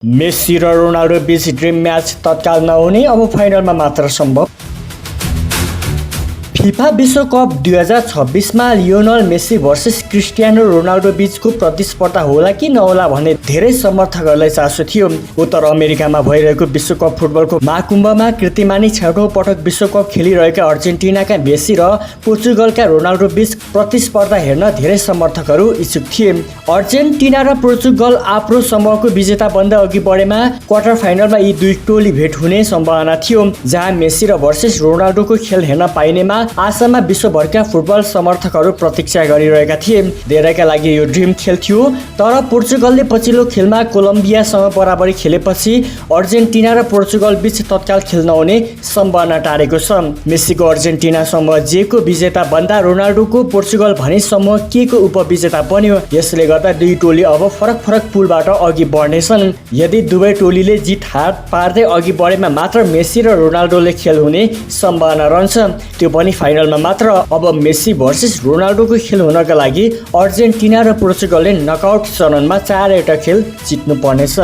Messi र Ronaldo बीच dream match तत्काल नहुने अब फाइनलमा मात्र सम्भव। फिफा विश्वकप 2026 मा Lionel Messi versus Cristiano Ronaldo बीचको प्रतिस्पर्धा होला कि नहोला भन्ने धेरै समर्थकहरूलाई चासो थियो। उत्तर अमेरिकामा भइरहेको विश्वकप फुटबलको महाकुम्भमा कृतिमानी 6औं पटक विश्वकप खेलिरहेका अर्जेन्टिनाका मेस्सी र पोर्चुगलका रोनाल्डो बीच प्रतिस्पर्धा हेर्न धेरै समर्थकहरू इच्छुक थिए। अर्जेन्टिना र पोर्चुगल आफ्नो समूहको विजेता बन्दै अघि बढेमा क्वार्टर फाइनलमा यी दुई टोली भेट हुने सम्भावना थियो, जहाँ मेस्सी र भर्सेस रोनाल्डोको खेल हेर्न पाइनेमा आशामा विश्वभरका फुटबल समर्थकहरू प्रतीक्षा गरिरहेका थिए। धेरैका लागि यो ड्रिम खेल थियो, तर पोर्चुगलले पछिल्लो खेलमा कोलम्बियासँग बराबरी खेलेपछि अर्जेन्टिना र पोर्चुगल बीच तत्काल खेल नहुने सम्भावना टारेको छ। मेस्सीको अर्जेन्टिना समूह जे को विजेता बन्दा रोनाल्डोको पोर्चुगल भने समूह के को उपविजेता बन्यो। यसले गर्दा दुई टोली अब फरक फरक पुलबाट अघि बढ्नेछन्। यदि दुवै टोलीले जित हात पार्दै अघि बढेमा मात्र मेस्सी र रोनाल्डोले खेल हुने सम्भावना रहन्छ, त्यो पनि फाइनलमा मात्र। अब मेस्सी भर्सेस रोनाल्डोको खेल हुनका लागि अर्जेन्टिना र पोर्चुगलले नकआउट चरणमा 4वटा खेल जित्नु पर्नेछ।